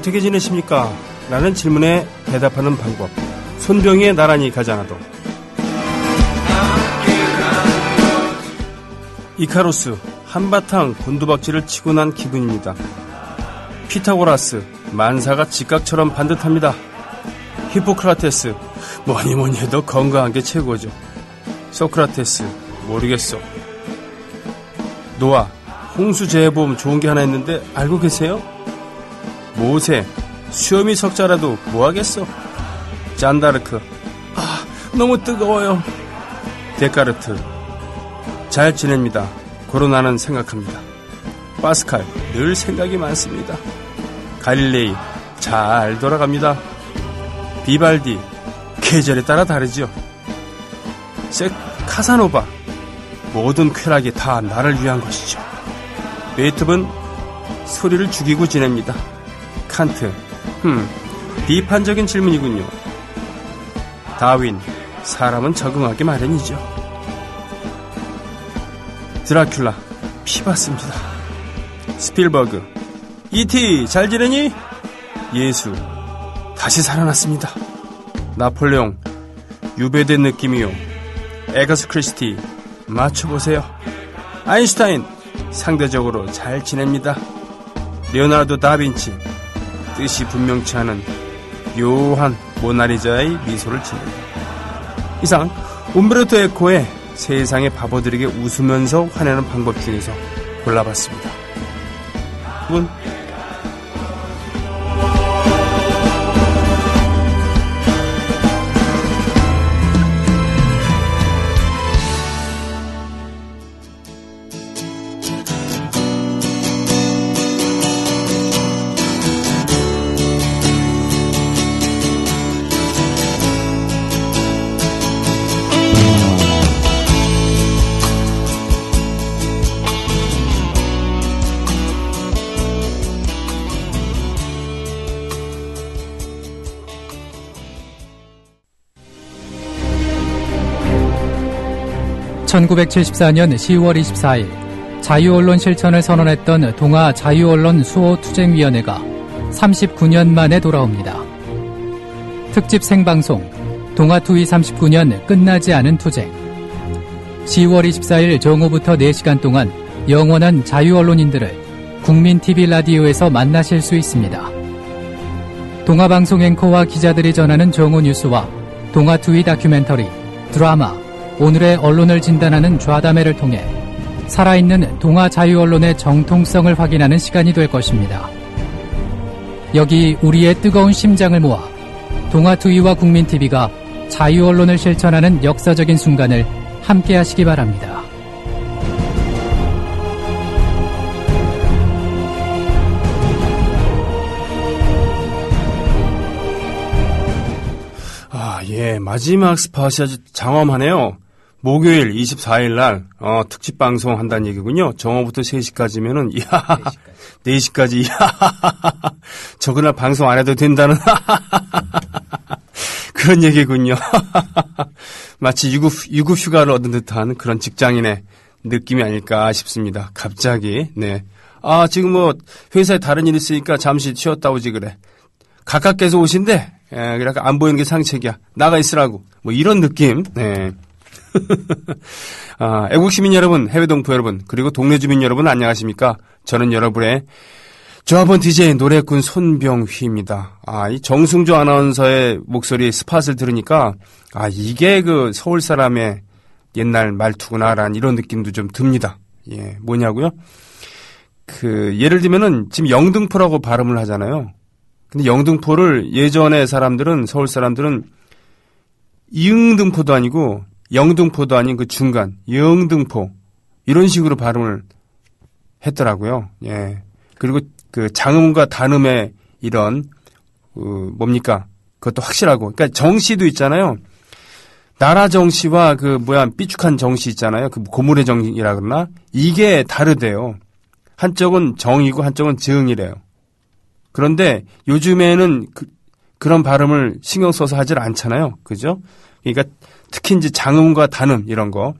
어떻게 지내십니까? 라는 질문에 대답하는 방법. 손병희의 나란히 가지 않아도. 이카루스, 한바탕 곤두박질을 치고 난 기분입니다. 피타고라스, 만사가 직각처럼 반듯합니다. 히포크라테스, 뭐니 해도 건강한 게 최고죠. 소크라테스, 모르겠어. 노아, 홍수재해보험 좋은 게 하나 있는데 알고 계세요? 모세, 수염이 석자라도 뭐하겠어? 잔다르크, 너무 뜨거워요. 데카르트, 잘 지냅니다. 코로나는 생각합니다. 파스칼, 늘 생각이 많습니다. 갈릴레이, 잘 돌아갑니다. 비발디, 계절에 따라 다르죠. 카사노바, 모든 쾌락이 다 나를 위한 것이죠. 베이토벤, 소리를 죽이고 지냅니다. 칸트, 비판적인 질문이군요. 다윈, 사람은 적응하기 마련이죠. 드라큘라, 피봤습니다. 스필버그, E.T. 잘 지내니? 예수, 다시 살아났습니다. 나폴레옹, 유배된 느낌이요. 에가스 크리스티, 맞춰보세요. 아인슈타인, 상대적으로 잘 지냅니다. 레오나르도 다빈치, 뜻이 분명치 않은 묘한 모나리자의 미소를 지냅니다. 이상 움베르토 에코의 세상의 바보들에게 웃으면서 화내는 방법 중에서 골라봤습니다. 여러분, (1974년 10월 24일) 자유언론 실천을 선언했던 동아 자유언론 수호투쟁위원회가 39년 만에 돌아옵니다. 특집 생방송 동아투이 39년 끝나지 않은 투쟁. 10월 24일 정오부터 4시간 동안 영원한 자유언론인들을 국민TV 라디오에서 만나실 수 있습니다. 동아방송 앵커와 기자들이 전하는 정오 뉴스와 동아투이 다큐멘터리, 드라마, 오늘의 언론을 진단하는 좌담회를 통해 살아있는 동아 자유언론의 정통성을 확인하는 시간이 될 것입니다. 여기 우리의 뜨거운 심장을 모아 동아투이와 국민TV가 자유언론을 실천하는 역사적인 순간을 함께 하시기 바랍니다. 마지막 스팟이 아주 장엄하네요. 목요일 24일 날 특집 방송 한다는 얘기군요. 정오부터 3시까지면은 4시까지 저 그날 방송 안 해도 된다는 그런 얘기군요. 마치 유급 휴가를 얻은 듯한 그런 직장인의 느낌이 아닐까 싶습니다. 갑자기. 네. 지금 뭐 회사에 다른 일 있으니까 잠시 쉬었다 오지 그래. 가깝게서 오신대. 그러니까 안 보이는 게 상책이야. 나가 있으라고. 뭐 이런 느낌. 네. 애국시민 여러분, 해외 동포 여러분, 그리고 동네 주민 여러분 안녕하십니까? 저는 여러분의 조합원 DJ 노래꾼 손병휘입니다. 이 정승조 아나운서의 목소리 스팟을 들으니까 이게 그 서울 사람의 옛날 말투구나라는 이런 느낌도 좀 듭니다. 예, 뭐냐고요? 예를 들면은 지금 영등포라고 발음을 하잖아요. 근데 영등포를 예전에 서울 사람들은 이응등포도 아니고 영등포도 아닌 그 중간 영등포 이런 식으로 발음을 했더라고요. 예. 그리고 그 장음과 단음의 이런 뭡니까? 그것도 확실하고. 그러니까 정시도 있잖아요. 나라 정시와 삐죽한 정시 있잖아요. 그 고물의 정이라 그러나 이게 다르대요. 한쪽은 정이고 한쪽은 증이래요. 그런데 요즘에는 그런 발음을 신경 써서 하질 않잖아요. 그죠? 그러니까 특히 이제 장음과 단음 이런 거.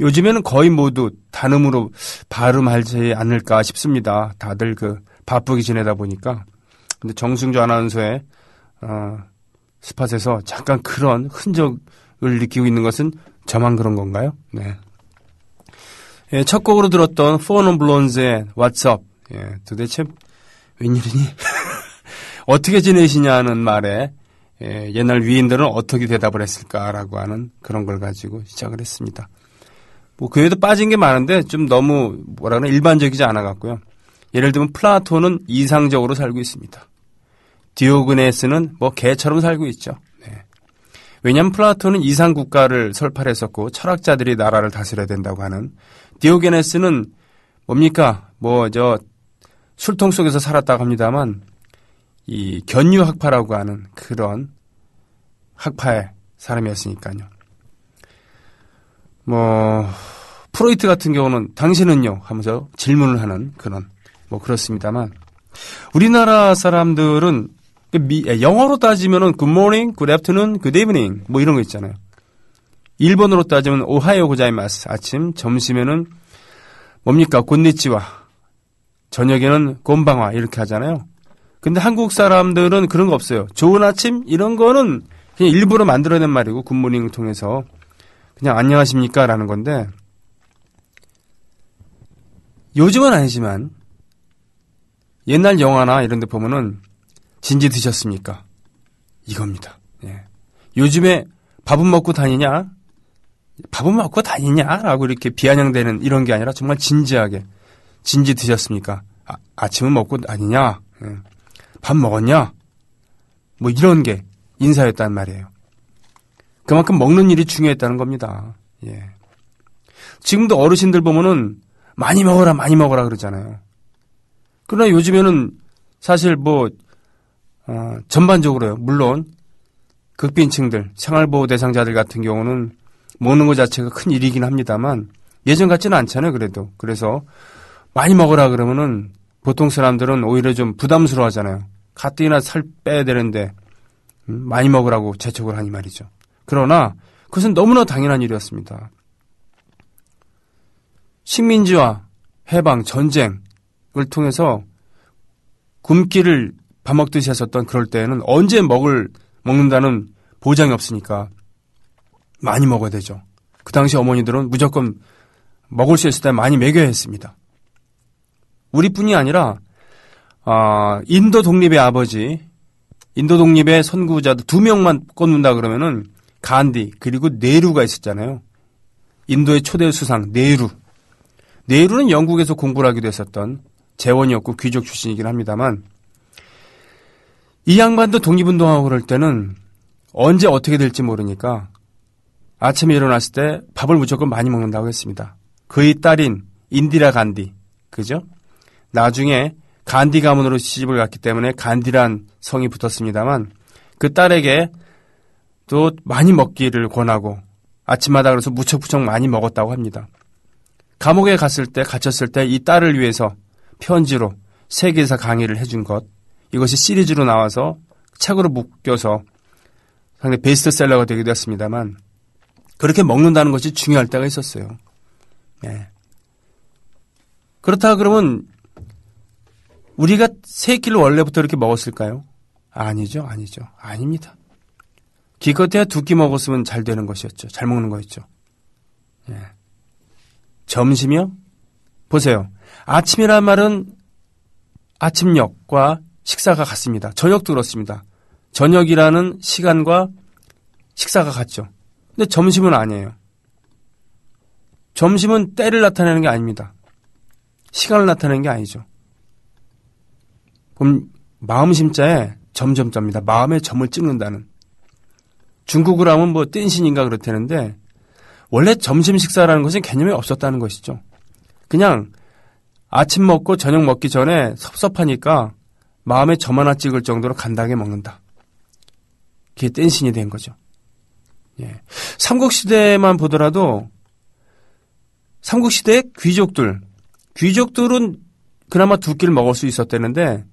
요즘에는 거의 모두 단음으로 발음하지 않을까 싶습니다. 다들 바쁘게 지내다 보니까. 근데 정승주 아나운서의 스팟에서 잠깐 그런 흔적을 느끼고 있는 것은 저만 그런 건가요? 네. 예, 첫 곡으로 들었던 Four Non Blonds의 What's Up. 예, 도대체 웬일이니? 어떻게 지내시냐는 말에 옛날 위인들은 어떻게 대답을 했을까라고 하는 그런 걸 가지고 시작을 했습니다. 뭐 그 외에도 빠진 게 많은데 좀 너무 뭐라 그러나 일반적이지 않아 갖고요. 예를 들면 플라톤은 이상적으로 살고 있습니다. 디오그네스는 뭐 개처럼 살고 있죠. 네. 왜냐하면 플라톤은 이상 국가를 설파했었고 철학자들이 나라를 다스려야 된다고 하는, 디오게네스는 뭡니까? 뭐 저 술통 속에서 살았다고 합니다만 이 견유학파라고 하는 그런 학파의 사람이었으니까요. 뭐 프로이트 같은 경우는 당신은요 하면서 질문을 하는 그런 뭐 그렇습니다만, 우리나라 사람들은 영어로 따지면은 good morning, good afternoon, good evening 뭐 이런 거 있잖아요. 일본어로 따지면 오하요 고자이마스 아침, 점심에는 뭡니까 곤니치와, 저녁에는 곤방와 이렇게 하잖아요. 근데 한국 사람들은 그런 거 없어요. 좋은 아침 이런 거는 그냥 일부러 만들어낸 말이고 굿모닝을 통해서 그냥 안녕하십니까 라는 건데, 요즘은 아니지만 옛날 영화나 이런 데 보면은 진지 드셨습니까? 이겁니다. 예. 요즘에 밥은 먹고 다니냐? 밥은 먹고 다니냐? 라고 이렇게 비아냥대는 이런 게 아니라 정말 진지하게 진지 드셨습니까? 아침은 먹고 다니냐? 예. 밥 먹었냐? 뭐 이런 게 인사였단 말이에요. 그만큼 먹는 일이 중요했다는 겁니다. 예. 지금도 어르신들 보면은 많이 먹어라 많이 먹어라 그러잖아요. 그러나 요즘에는 사실 뭐 전반적으로요. 물론 극빈층들, 생활보호 대상자들 같은 경우는 먹는 것 자체가 큰 일이긴 합니다만 예전 같지는 않잖아요. 그래도. 그래서 많이 먹어라 그러면은 보통 사람들은 오히려 좀 부담스러워 하잖아요. 가뜩이나 살 빼야 되는데 많이 먹으라고 재촉을 하니 말이죠. 그러나 그것은 너무나 당연한 일이었습니다. 식민지와 해방, 전쟁을 통해서 굶기를 밥 먹듯이 했었던 그럴 때에는 언제 먹는다는 보장이 없으니까 많이 먹어야 되죠. 그 당시 어머니들은 무조건 먹을 수 있을 때 많이 먹여야 했습니다. 우리뿐이 아니라 인도 독립의 아버지, 인도 독립의 선구자들 2명만 꼽는다 그러면은 간디 그리고 네루가 있었잖아요. 인도의 초대 수상 네루. 네루는 영국에서 공부를 하기도 했었던 재원이었고 귀족 출신이긴 합니다만, 이 양반도 독립운동하고 그럴 때는 언제 어떻게 될지 모르니까 아침에 일어났을 때 밥을 무조건 많이 먹는다고 했습니다. 그의 딸인 인디라 간디, 그죠? 나중에 간디 가문으로 시집을 갔기 때문에 간디란 성이 붙었습니다만, 그 딸에게 또 많이 먹기를 권하고 아침마다 그래서 무척무척 많이 먹었다고 합니다. 감옥에 갇혔을 때 이 딸을 위해서 편지로 세계사 강의를 해준 것, 이것이 시리즈로 나와서 책으로 묶여서 상당히 베스트셀러가 되기도 했습니다만, 그렇게 먹는다는 것이 중요할 때가 있었어요. 네. 그렇다 그러면 우리가 세 끼를 원래부터 이렇게 먹었을까요? 아니죠. 아닙니다. 기껏해야 2끼 먹었으면 잘 되는 것이었죠. 잘 먹는 거였죠. 예. 점심이요? 보세요. 아침이란 말은 아침역과 식사가 같습니다. 저녁도 그렇습니다. 저녁이라는 시간과 식사가 같죠. 근데 점심은 아니에요. 점심은 때를 나타내는 게 아닙니다. 시간을 나타내는 게 아니죠. 그럼 마음 심자에 점점자입니다. 마음에 점을 찍는다는. 중국으로 하면 뭐 뗀신인가 그렇다는데, 원래 점심 식사라는 것은 개념이 없었다는 것이죠. 그냥 아침 먹고 저녁 먹기 전에 섭섭하니까 마음에 점 하나 찍을 정도로 간단하게 먹는다. 그게 뗀신이 된 거죠. 예. 삼국시대만 보더라도 삼국시대의 귀족들은 그나마 2끼를 먹을 수 있었다는데,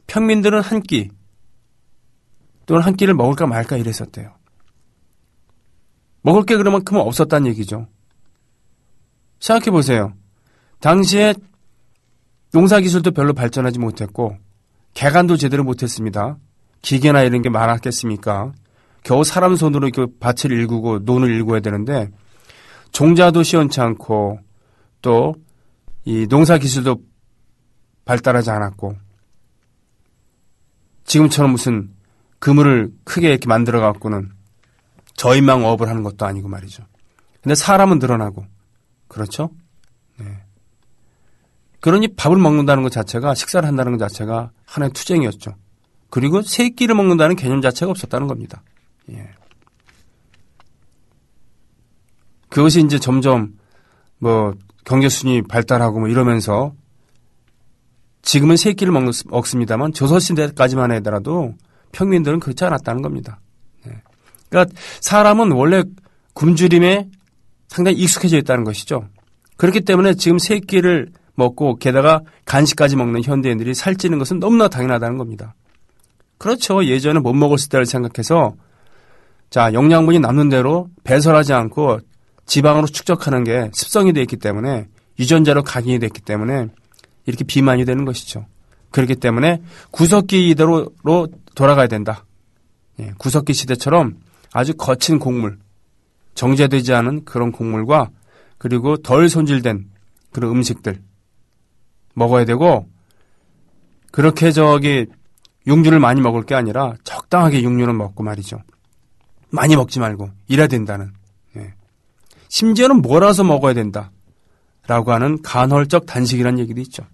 평민들은 한 끼 또는 한 끼를 먹을까 말까 이랬었대요. 먹을 게 그만큼 없었다는 얘기죠. 생각해 보세요. 당시에 농사기술도 별로 발전하지 못했고 개간도 제대로 못했습니다. 기계나 이런 게 많았겠습니까? 겨우 사람 손으로 이렇게 밭을 일구고 논을 일구어야 되는데 종자도 시원치 않고 또 이 농사 기술도 발달하지 않았고 지금처럼 무슨 그물을 크게 이렇게 만들어 갖고는 저인망업을 하는 것도 아니고 말이죠. 근데 사람은 늘어나고 그렇죠? 네. 그러니 밥을 먹는다는 것 자체가 식사를 한다는 것 자체가 하나의 투쟁이었죠. 그리고 세 끼를 먹는다는 개념 자체가 없었다는 겁니다. 예. 그것이 이제 점점 뭐 경제순위 발달하고 뭐 이러면서 지금은 세 끼를 먹습니다만 조선시대까지만 하더라도 평민들은 그렇지 않았다는 겁니다. 예. 그러니까 사람은 원래 굶주림에 상당히 익숙해져 있다는 것이죠. 그렇기 때문에 지금 세 끼를 먹고 게다가 간식까지 먹는 현대인들이 살찌는 것은 너무나 당연하다는 겁니다. 그렇죠. 예전에 못 먹었을 때를 생각해서 자, 영양분이 남는 대로 배설하지 않고 지방으로 축적하는 게 습성이 되어 있기 때문에 유전자로 각인이 됐기 때문에 이렇게 비만이 되는 것이죠. 그렇기 때문에 구석기 이대로 돌아가야 된다. 예, 구석기 시대처럼 아주 거친 곡물, 정제되지 않은 그런 곡물과 그리고 덜 손질된 그런 음식들 먹어야 되고 그렇게 육류를 많이 먹을 게 아니라 적당하게 육류는 먹고 말이죠. 많이 먹지 말고 이래야 된다는. 예. 심지어는 몰아서 먹어야 된다라고 하는 간헐적 단식이라는 얘기도 있죠.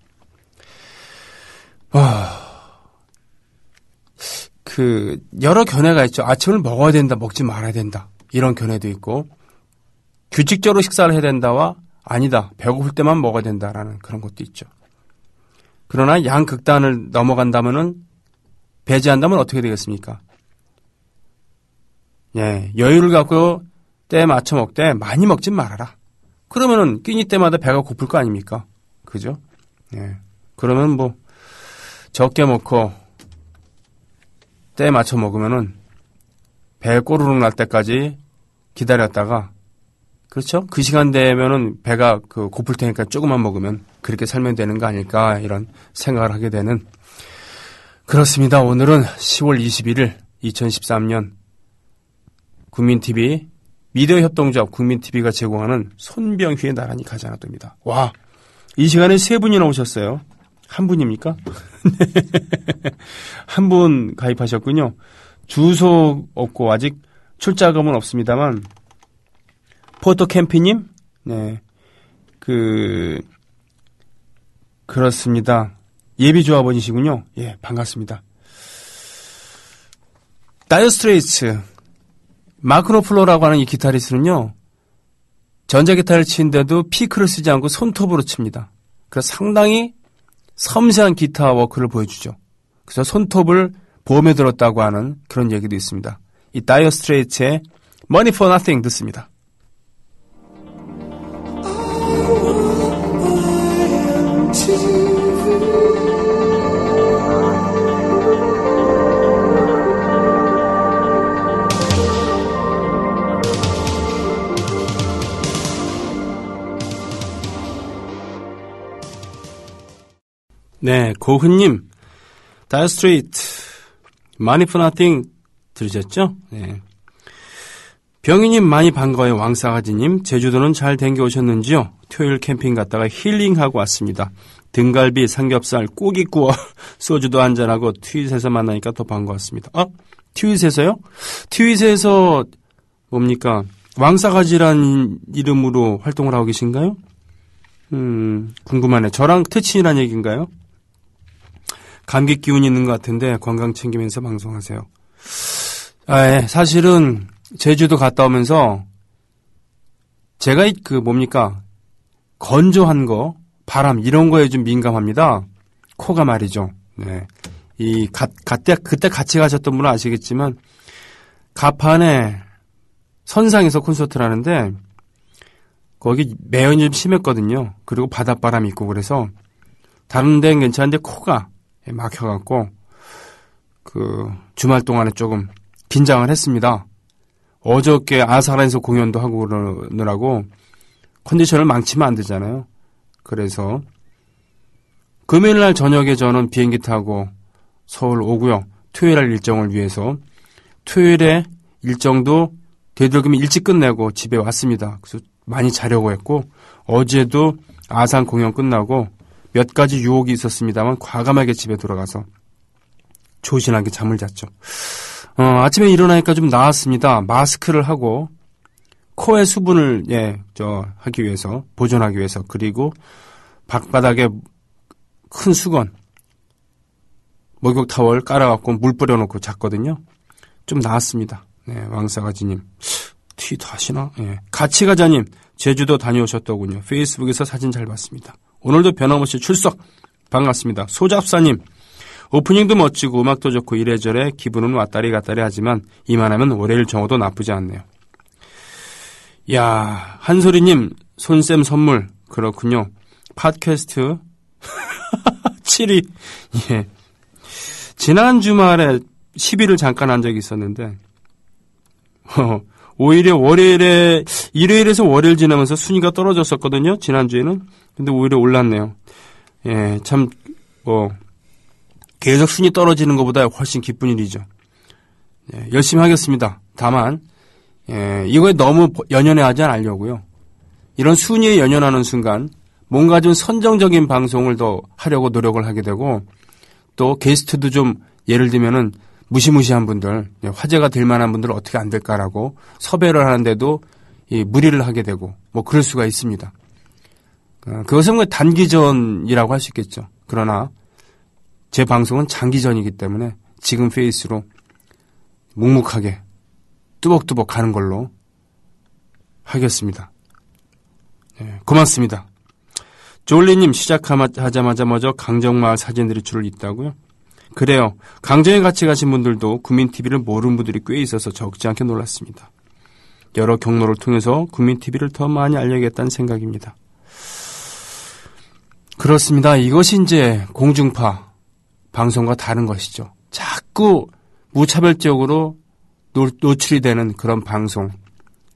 여러 견해가 있죠. 아침을 먹어야 된다, 먹지 말아야 된다. 이런 견해도 있고 규칙적으로 식사를 해야 된다와 아니다, 배고플 때만 먹어야 된다라는 그런 것도 있죠. 그러나 양극단을 넘어간다면은 배제한다면 어떻게 되겠습니까? 예, 여유를 갖고 때에 맞춰 먹되 많이 먹진 말아라. 그러면은 끼니 때마다 배가 고플 거 아닙니까? 그죠? 예. 그러면 뭐 적게 먹고 때에 맞춰 먹으면은 배 꼬르륵 날 때까지 기다렸다가 그렇죠? 그 시간 되면은 배가 고플 테니까 조금만 먹으면 그렇게 살면 되는 거 아닐까 이런 생각을 하게 되는 그렇습니다. 오늘은 10월 21일 2013년 국민TV 미디어 협동조합 국민TV가 제공하는 손병휘의 나란히 가지 않았답니다. 와, 이 시간에 세 분이나 오셨어요. 한 분입니까? 한 분 가입하셨군요. 주소 없고 아직 출자금은 없습니다만 포토캠피님? 네. 그렇습니다. 예비조합원이시군요. 예, 반갑습니다. 다이어 스트레이츠 마크 노플러라고 하는 이 기타리스트는요. 전자기타를 치는데도 피크를 쓰지 않고 손톱으로 칩니다. 그래서 상당히 섬세한 기타 워크를 보여주죠. 그래서 손톱을 보험에 들었다고 하는 그런 얘기도 있습니다. 이 다이어 스트레이츠의 Money for Nothing 듣습니다. 네, 고은님, 다이어 스트레이트, Money for Nothing 들으셨죠? 네. 병희님 많이 반가워요. 왕싸가지님, 제주도는 잘 댕겨 오셨는지요? 토요일 캠핑 갔다가 힐링하고 왔습니다. 등갈비, 삼겹살, 고기 구워, 소주도 한잔하고 트윗에서 만나니까 더 반가웠습니다. 트윗에서요? 트윗에서 뭡니까? 왕싸가지란 이름으로 활동을 하고 계신가요? 궁금하네. 저랑 특친이란 얘기인가요? 감기 기운이 있는 것 같은데 건강 챙기면서 방송하세요. 예, 사실은 제주도 갔다 오면서 제가 건조한 거, 바람 이런 거에 좀 민감합니다. 코가 말이죠. 네. 그때 같이 가셨던 분은 아시겠지만 가판에 선상에서 콘서트를 하는데 거기 매연이 좀 심했거든요. 그리고 바닷바람이 있고 그래서 다른 데는 괜찮은데 코가 막혀갖고 주말 동안에 조금 긴장을 했습니다. 어저께 아사라에서 공연도 하고 그러느라고 컨디션을 망치면 안 되잖아요. 그래서 금요일 날 저녁에 저는 비행기 타고 서울 오고요. 토요일 날 일정을 위해서 토요일에 일정도 되도록이면 일찍 끝내고 집에 왔습니다. 그래서 많이 자려고 했고 어제도 아산 공연 끝나고 몇 가지 유혹이 있었습니다만 과감하게 집에 돌아가서 조신하게 잠을 잤죠. 아침에 일어나니까 좀 나았습니다. 마스크를 하고 코의 수분을 하기 위해서 보존하기 위해서 그리고 방바닥에 큰 수건 목욕 타월 깔아갖고 물 뿌려놓고 잤거든요. 좀 나았습니다. 네, 왕싸가지님 트윗 하시나? 네. 같이가자님 제주도 다녀오셨더군요. 페이스북에서 사진 잘 봤습니다. 오늘도 변함없이 출석 반갑습니다. 소잡사님 오프닝도 멋지고 음악도 좋고 이래저래 기분은 왔다리 갔다리 하지만 이만하면 월요일 정오도 나쁘지 않네요. 야 한소리님 손쌤 선물 그렇군요. 팟캐스트 7위 예. 지난 주말에 10위를 잠깐 한 적이 있었는데 오히려 월요일에 일요일에서 월요일 지나면서 순위가 떨어졌었거든요. 지난주에는. 근데 오히려 올랐네요. 예, 참 계속 순위 떨어지는 것보다 훨씬 기쁜 일이죠. 예, 열심히 하겠습니다. 다만 이거에 너무 연연해하지 않으려고요. 이런 순위에 연연하는 순간 뭔가 좀 선정적인 방송을 더 하려고 노력을 하게 되고 또 게스트도 좀 예를 들면은 무시무시한 분들, 화제가 될 만한 분들은 어떻게 안 될까라고 섭외를 하는데도 무리를 하게 되고 뭐 그럴 수가 있습니다. 그것은 단기전이라고 할 수 있겠죠. 그러나 제 방송은 장기전이기 때문에 지금 페이스로 묵묵하게 뚜벅뚜벅 가는 걸로 하겠습니다. 네, 고맙습니다. 졸리님 시작하자마자 먼저 강정마을 사진들이 줄을 잇다고요? 그래요. 강정에 같이 가신 분들도 국민TV를 모르는 분들이 꽤 있어서 적지 않게 놀랐습니다. 여러 경로를 통해서 국민TV를 더 많이 알려야겠다는 생각입니다. 그렇습니다. 이것이 이제 공중파 방송과 다른 것이죠. 자꾸 무차별적으로 노출이 되는 그런 방송.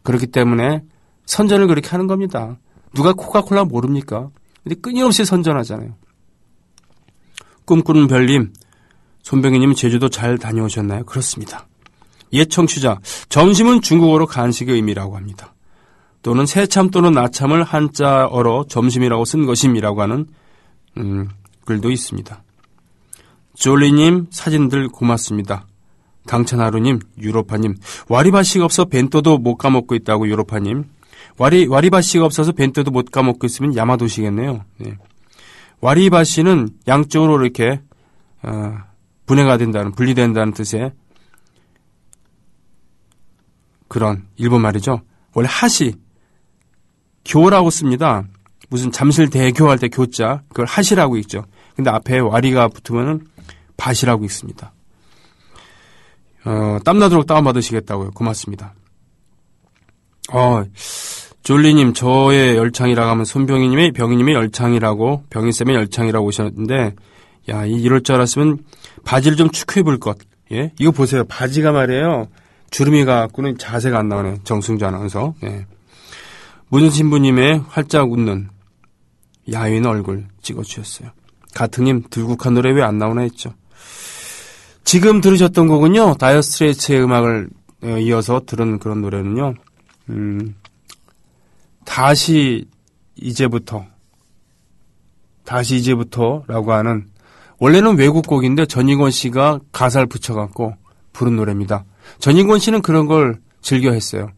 그렇기 때문에 선전을 그렇게 하는 겁니다. 누가 코카콜라 모릅니까? 근데 끊임없이 선전하잖아요. 꿈꾸는 별님, 손병희님 제주도 잘 다녀오셨나요? 그렇습니다. 옛 청취자, 점심은 중국어로 간식의 의미라고 합니다. 또는 새참 또는 나참을 한자어로 점심이라고 쓴 것임이라고 하는 글도 있습니다. 졸리님 사진들 고맙습니다. 당찬하루님, 유로파님, 와리바시가 없어 벤또도 못 까먹고 있다고 유로파님. 와리바시가 없어서 벤또도 못 까먹고 있으면 야마도시겠네요. 네. 와리바시는 양쪽으로 이렇게 분리된다는 뜻의 그런 일본 말이죠. 원래 하시, 교라고 씁니다. 무슨 잠실 대교할 때 교자, 그걸 하시라고 읽죠. 근데 앞에 와리가 붙으면은 바시라고 읽습니다. 땀나도록 다운받으시겠다고요. 고맙습니다. 졸리님, 저의 열창이라고 하면 손병희님의 병희님의 열창이라고, 병희쌤의 열창이라고 오셨는데, 야, 이럴 줄 알았으면 바지를 좀 축구해 볼 것. 예? 이거 보세요. 바지가 말이에요. 주름이 가갖고는 자세가 안 나오네. 정승주 아나운서. 예. 문신부님의 활짝 웃는 야윈 얼굴 찍어주셨어요. 가트님, 들국한 노래 왜 안 나오나 했죠. 지금 들으셨던 곡은요, 다이어 스트레이츠의 음악을 이어서 들은 그런 노래는요, 다시 이제부터라고 하는, 원래는 외국 곡인데 전인권 씨가 가사를 붙여갖고 부른 노래입니다. 전인권 씨는 그런 걸 즐겨 했어요.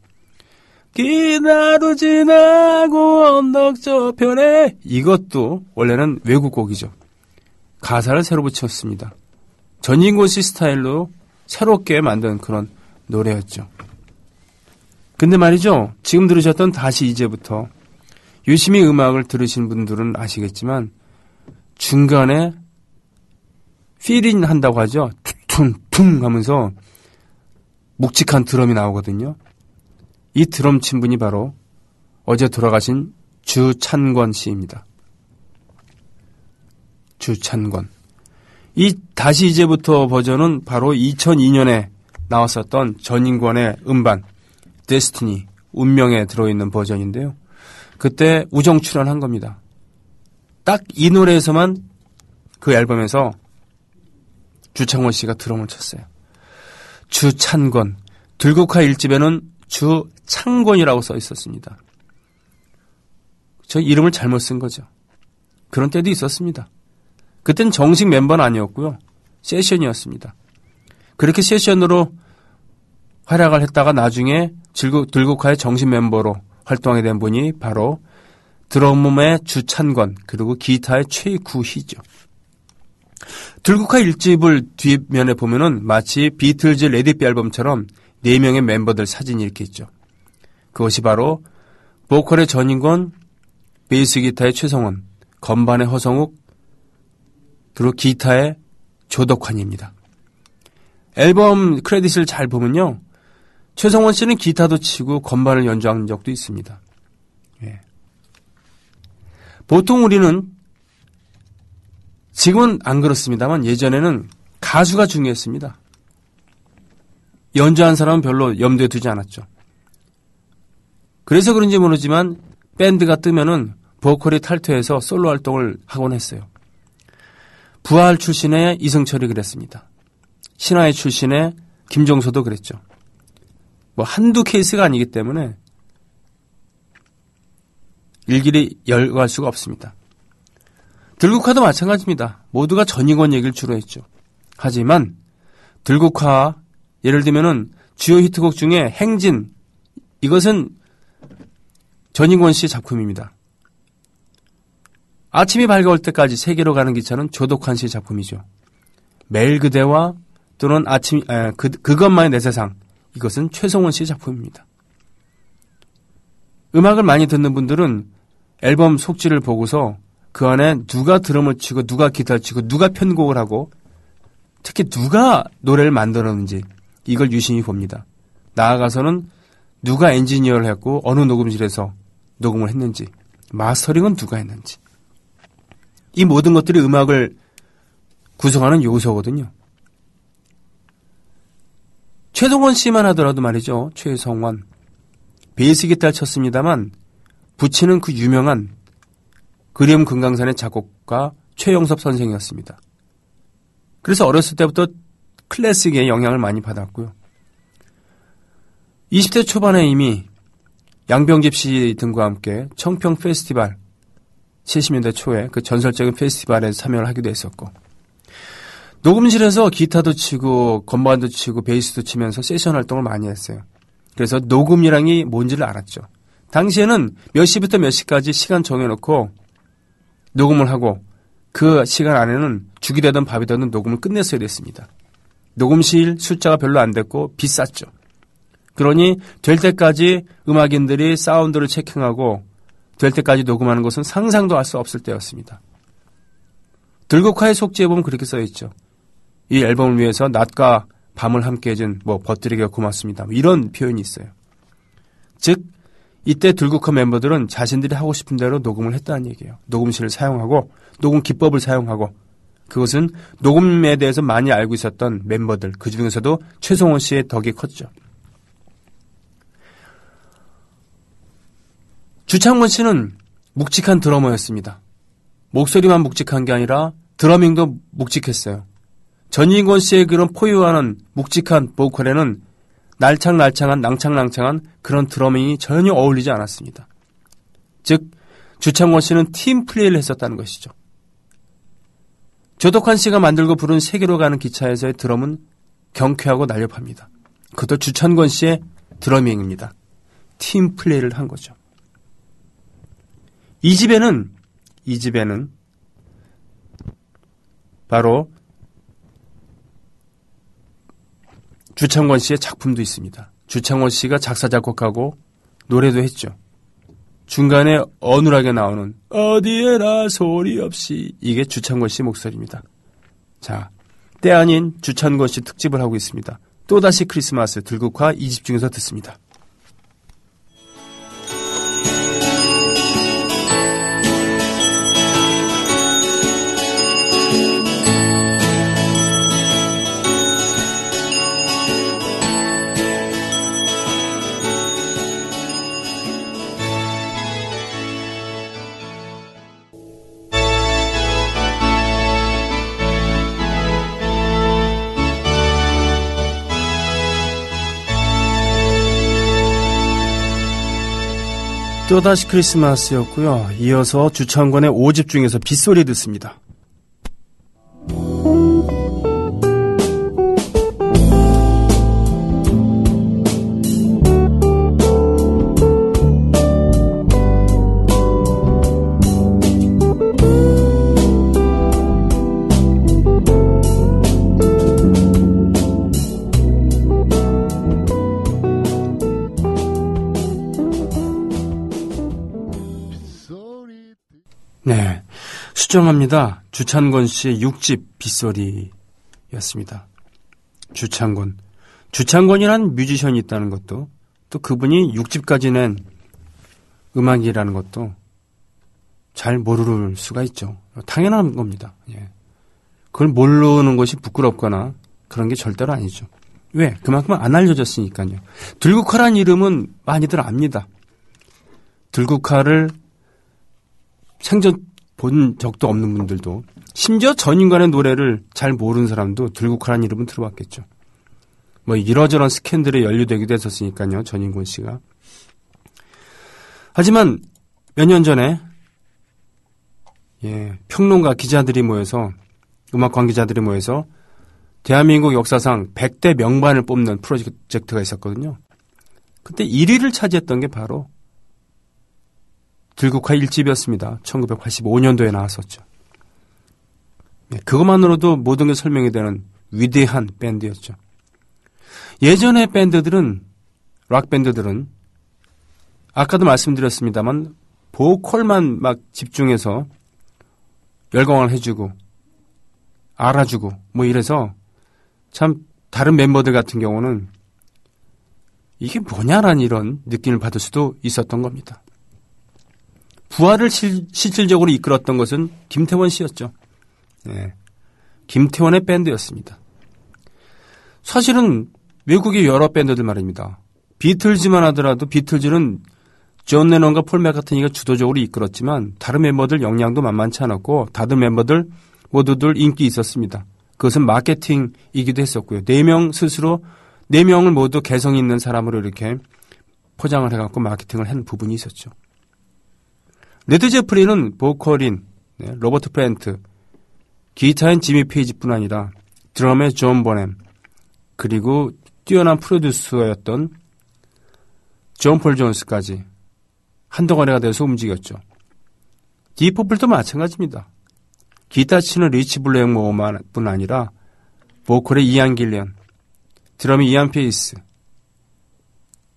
기나루 지나고 언덕 저편에, 이것도 원래는 외국 곡이죠. 가사를 새로 붙였습니다. 전인권 씨 스타일로 새롭게 만든 그런 노래였죠. 근데 말이죠, 지금 들으셨던 다시 이제부터, 유심히 음악을 들으신 분들은 아시겠지만 중간에 필인 한다고 하죠. 퉁퉁 하면서 묵직한 드럼이 나오거든요. 이 드럼 친 분이 바로 어제 돌아가신 주찬권 씨입니다. 주찬권. 이 다시 이제부터 버전은 바로 2002년에 나왔었던 전인권의 음반 데스티니, 운명에 들어있는 버전인데요. 그때 우정 출연한 겁니다. 딱 이 노래에서만 그 앨범에서 주창원 씨가 드럼을 쳤어요. 주찬권. 들국화 1집에는 주창권이라고 써 있었습니다. 저 이름을 잘못 쓴 거죠. 그런 때도 있었습니다. 그땐 정식 멤버는 아니었고요. 세션이었습니다. 그렇게 세션으로 활약을 했다가 나중에 들국화의 정식 멤버로 활동하게 된 분이 바로 드럼의 주찬권 그리고 기타의 최구희죠. 들국화 1집을 뒷면에 보면은 마치 비틀즈 레디비 앨범처럼 4명의 멤버들 사진이 이렇게 있죠. 그것이 바로 보컬의 전인권, 베이스 기타의 최성원, 건반의 허성욱, 그리고 기타의 조덕환입니다. 앨범 크레딧을 잘 보면요. 최성원 씨는 기타도 치고 건반을 연주한 적도 있습니다. 예. 보통 우리는 지금은 안 그렇습니다만 예전에는 가수가 중요했습니다. 연주한 사람은 별로 염두에 두지 않았죠. 그래서 그런지 모르지만 밴드가 뜨면은 보컬이 탈퇴해서 솔로 활동을 하곤 했어요. 부활 출신의 이승철이 그랬습니다. 신화의 출신의 김종서도 그랬죠. 뭐 한두 케이스가 아니기 때문에 일일이 열거할 수가 없습니다. 들국화도 마찬가지입니다. 모두가 전인권 얘기를 주로 했죠. 하지만 들국화 예를 들면은 주요 히트곡 중에 행진 이것은 전인권 씨의 작품입니다. 아침이 밝아올 때까지 세계로 가는 기차는 조덕환 씨의 작품이죠. 매일 그대와 또는 그것만의 내 세상 이것은 최성원 씨의 작품입니다. 음악을 많이 듣는 분들은 앨범 속지를 보고서 그 안에 누가 드럼을 치고 누가 기타를 치고 누가 편곡을 하고 특히 누가 노래를 만들었는지 이걸 유심히 봅니다. 나아가서는 누가 엔지니어를 했고 어느 녹음실에서 녹음을 했는지 마스터링은 누가 했는지 이 모든 것들이 음악을 구성하는 요소거든요. 최성원 씨만 하더라도 말이죠. 최성원. 베이스 기타를 쳤습니다만 붙이는 그 유명한 그리움 금강산의 작곡가 최영섭 선생이었습니다. 그래서 어렸을 때부터 클래식에 영향을 많이 받았고요. 20대 초반에 이미 양병집 씨 등과 함께 청평 페스티벌 70년대 초에 그 전설적인 페스티벌에 참여를 하기도 했었고 녹음실에서 기타도 치고 건반도 치고 베이스도 치면서 세션 활동을 많이 했어요. 그래서 녹음이랑이 뭔지를 알았죠. 당시에는 몇 시부터 몇 시까지 시간 정해놓고 녹음을 하고 그 시간 안에는 죽이 되든 밥이 되든 녹음을 끝냈어야 됐습니다. 녹음실 숫자가 별로 안 됐고 비쌌죠. 그러니 될 때까지 음악인들이 사운드를 체킹하고 될 때까지 녹음하는 것은 상상도 할 수 없을 때였습니다. 들국화의 속지에 보면 그렇게 써있죠. 이 앨범을 위해서 낮과 밤을 함께 해준 버뜨리기가 고맙습니다. 이런 표현이 있어요. 즉 이때 들국화 멤버들은 자신들이 하고 싶은 대로 녹음을 했다는 얘기예요. 녹음실을 사용하고 녹음 기법을 사용하고 그것은 녹음에 대해서 많이 알고 있었던 멤버들 그중에서도 최성원 씨의 덕이 컸죠. 주창권 씨는 묵직한 드러머였습니다. 목소리만 묵직한 게 아니라 드러밍도 묵직했어요. 전인권 씨의 그런 포효하는 묵직한 보컬에는 날창날창한 낭창낭창한 그런 드러밍이 전혀 어울리지 않았습니다. 즉 주창권 씨는 팀 플레이를 했었다는 것이죠. 조덕환 씨가 만들고 부른 세계로 가는 기차에서의 드럼은 경쾌하고 날렵합니다. 그것도 주창권 씨의 드러밍입니다. 팀 플레이를 한 거죠. 이 집에는 바로 주창권 씨의 작품도 있습니다. 주창권 씨가 작사 작곡하고 노래도 했죠. 중간에 어눌하게 나오는 어디에나 소리 없이 이게 주창권 씨 목소리입니다. 자, 때 아닌 주창권 씨 특집을 하고 있습니다. 또다시 크리스마스 들국화 2집 중에서 듣습니다. 또다시 크리스마스였고요. 이어서 주창권의 5집 중에서 빗소리 듣습니다. 네, 수정합니다. 주찬권 씨의 6집 빗소리였습니다. 주찬권이란 뮤지션이 있다는 것도, 또 그분이 6집까지 낸 음악이라는 것도 잘 모를 수가 있죠. 당연한 겁니다. 예. 그걸 모르는 것이 부끄럽거나 그런 게 절대로 아니죠. 왜? 그만큼 안 알려졌으니까요. 들국화란 이름은 많이들 압니다. 들국화를 생전 본 적도 없는 분들도, 심지어 전인관의 노래를 잘 모르는 사람도 들국화라는 이름은 들어봤겠죠. 뭐 이러저런 스캔들에 연루되기도 했었으니까요, 전인권 씨가. 하지만 몇 년 전에 평론가 기자들이 모여서, 음악 관계자들이 모여서 대한민국 역사상 100대 명반을 뽑는 프로젝트가 있었거든요. 그때 1위를 차지했던 게 바로 들국화 1집이었습니다. 1985년도에 나왔었죠. 그것만으로도 모든 게 설명이 되는 위대한 밴드였죠. 예전의 밴드들은, 락밴드들은 아까도 말씀드렸습니다만 보컬만 막 집중해서 열광을 해주고 알아주고 뭐 이래서 참 다른 멤버들 같은 경우는 이게 뭐냐라는 이런 느낌을 받을 수도 있었던 겁니다. 부활을 실질적으로 이끌었던 것은 김태원 씨였죠. 네. 김태원의 밴드였습니다. 사실은 외국의 여러 밴드들 말입니다. 비틀즈만 하더라도 비틀즈는 존 레논과 폴 맥카트니가 주도적으로 이끌었지만 다른 멤버들 역량도 만만치 않았고 다른 멤버들 모두들 인기 있었습니다. 그것은 마케팅이기도 했었고요. 4명을 모두 개성 있는 사람으로 이렇게 포장을 해갖고 마케팅을 한 부분이 있었죠. 레드 제플린은 보컬인 로버트 플랜트, 기타인 지미 페이지뿐 아니라 드럼의 존 보넴, 그리고 뛰어난 프로듀서였던 존 폴 존스까지 한덩어리가 돼서 움직였죠. 디퍼플도 마찬가지입니다. 기타 치는 리치 블랙모어뿐 아니라 보컬의 이안 길리언, 드럼의 이안 페이스,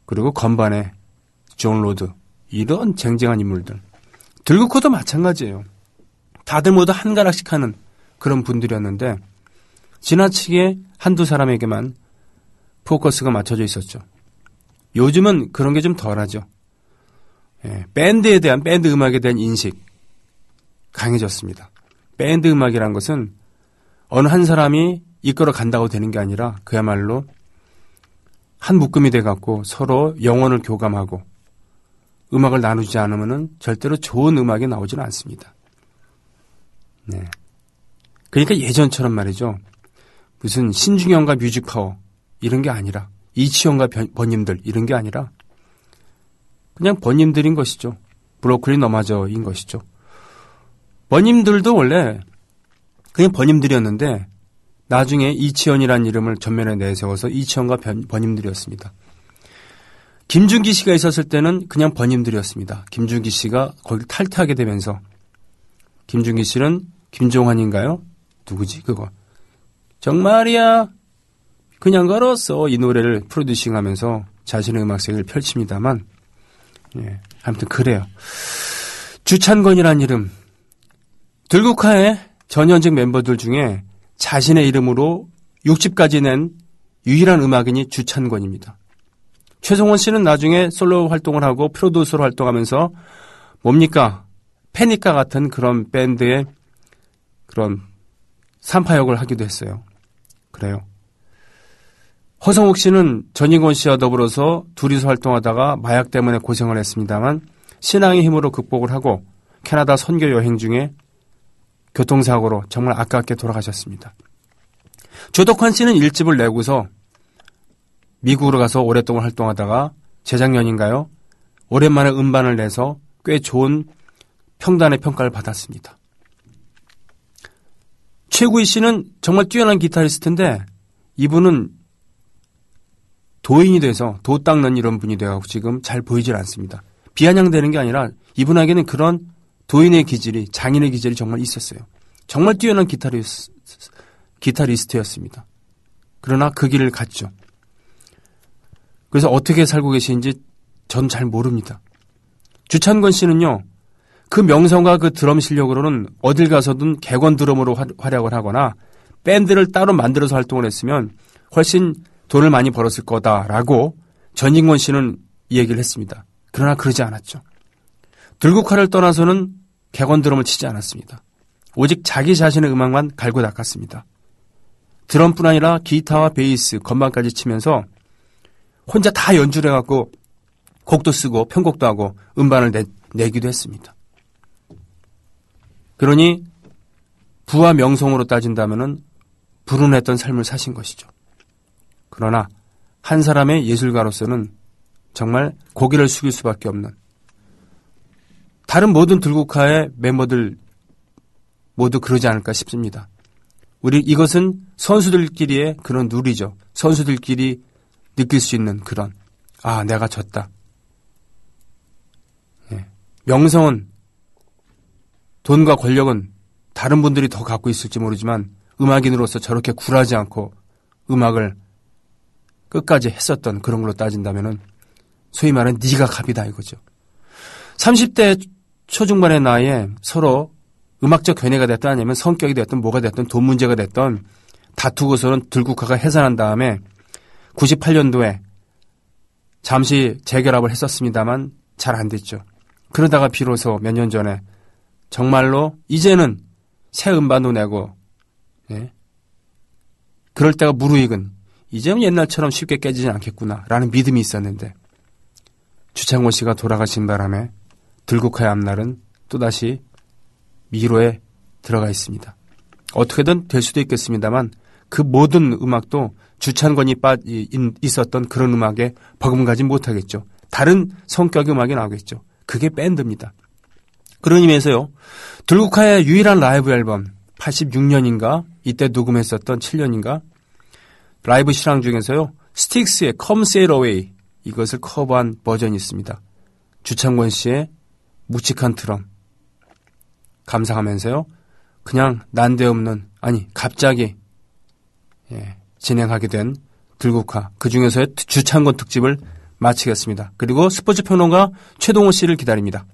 그리고 건반의 존 로드, 이런 쟁쟁한 인물들. 들국화도 마찬가지예요. 다들 모두 한 가락씩 하는 그런 분들이었는데 지나치게 한두 사람에게만 포커스가 맞춰져 있었죠. 요즘은 그런 게 좀 덜하죠. 밴드에 대한, 밴드 음악에 대한 인식 강해졌습니다. 밴드 음악이란 것은 어느 한 사람이 이끌어 간다고 되는 게 아니라 그야말로 한 묶음이 돼갖고 서로 영혼을 교감하고 음악을 나누지 않으면은 절대로 좋은 음악이 나오지는 않습니다. 네. 그러니까 예전처럼 말이죠. 무슨 신중현과 뮤직파워 이런 게 아니라 이치현과 번님들 이런 게 아니라 그냥 번님들인 것이죠. 브로콜리 너마저인 것이죠. 번님들도 원래 그냥 번님들이었는데 나중에 이치현이라는 이름을 전면에 내세워서 이치현과 번님들이었습니다. 김준기 씨가 있었을 때는 그냥 번님들이었습니다. 김준기 씨가 거기 탈퇴하게 되면서 김준기 씨는 김종환인가요? 누구지 그거? 정말이야 그냥 걸었어 이 노래를 프로듀싱하면서 자신의 음악색을 펼칩니다만 아무튼 그래요. 주찬권이라는 이름 들국화의 전현직 멤버들 중에 자신의 이름으로 6집까지 낸 유일한 음악인이 주찬권입니다. 최성원 씨는 나중에 솔로 활동을 하고 프로듀서로 활동하면서 뭡니까? 패니까 같은 그런 밴드의 그런 산파역을 하기도 했어요. 그래요. 허성욱 씨는 전인권 씨와 더불어서 둘이서 활동하다가 마약 때문에 고생을 했습니다만 신앙의 힘으로 극복을 하고 캐나다 선교 여행 중에 교통사고로 정말 아깝게 돌아가셨습니다. 조덕환 씨는 1집을 내고서 미국으로 가서 오랫동안 활동하다가 재작년인가요? 오랜만에 음반을 내서 꽤 좋은 평단의 평가를 받았습니다. 최구희 씨는 정말 뛰어난 기타리스트인데 이분은 도인이 돼서 도 닦는 이런 분이 되어서 지금 잘 보이질 않습니다. 비아냥되는 게 아니라 이분에게는 그런 도인의 기질이, 장인의 기질이 정말 있었어요. 정말 뛰어난 기타리스트였습니다. 그러나 그 길을 갔죠. 그래서 어떻게 살고 계시는지 전 잘 모릅니다. 주찬권 씨는요, 그 명성과 그 드럼 실력으로는 어딜 가서든 객원 드럼으로 활약을 하거나 밴드를 따로 만들어서 활동을 했으면 훨씬 돈을 많이 벌었을 거다라고 전인권 씨는 이 얘기를 했습니다. 그러나 그러지 않았죠. 들국화를 떠나서는 객원 드럼을 치지 않았습니다. 오직 자기 자신의 음악만 갈고 닦았습니다. 드럼뿐 아니라 기타와 베이스, 건반까지 치면서 혼자 다 연주를 해갖고 곡도 쓰고 편곡도 하고 음반을 내기도 했습니다. 그러니 부와 명성으로 따진다면은 불운했던 삶을 사신 것이죠. 그러나 한 사람의 예술가로서는 정말 고개를 숙일 수밖에 없는, 다른 모든 들국화의 멤버들 모두 그러지 않을까 싶습니다. 이것은 선수들끼리의 그런 룰이죠. 선수들끼리 느낄 수 있는 그런, 내가 졌다. 명성은, 돈과 권력은 다른 분들이 더 갖고 있을지 모르지만 음악인으로서 저렇게 굴하지 않고 음악을 끝까지 했었던 그런 걸로 따진다면은 소위 말하는 네가 갑이다 이거죠. 30대 초중반의 나이에 서로 음악적 견해가 됐든 아니면 성격이 됐든 뭐가 됐든 돈 문제가 됐든 다투고서는 들국화가 해산한 다음에 98년도에 잠시 재결합을 했었습니다만 잘 안 됐죠. 그러다가 비로소 몇 년 전에 정말로 이제는 새 음반도 내고, 그럴 때가 무르익은, 이제는 옛날처럼 쉽게 깨지지 않겠구나라는 믿음이 있었는데 주창권 씨가 돌아가신 바람에 들국화의 앞날은 또다시 미로에 들어가 있습니다. 어떻게든 될 수도 있겠습니다만 그 모든 음악도 주찬권이 있었던 그런 음악에 버금가지 못하겠죠. 다른 성격의 음악이 나오겠죠. 그게 밴드입니다. 그런 의미에서요, 들국화의 유일한 라이브 앨범 86년인가 이때 녹음했었던 7년인가 라이브 실황 중에서요, 스틱스의 Come Sail Away 이것을 커버한 버전이 있습니다. 주창권 씨의 묵직한 드럼 감상하면서요, 그냥 난데없는, 갑자기 진행하게 된 들국화, 그 중에서의 주창권 특집을 마치겠습니다. 그리고 스포츠 평론가 최동호 씨를 기다립니다.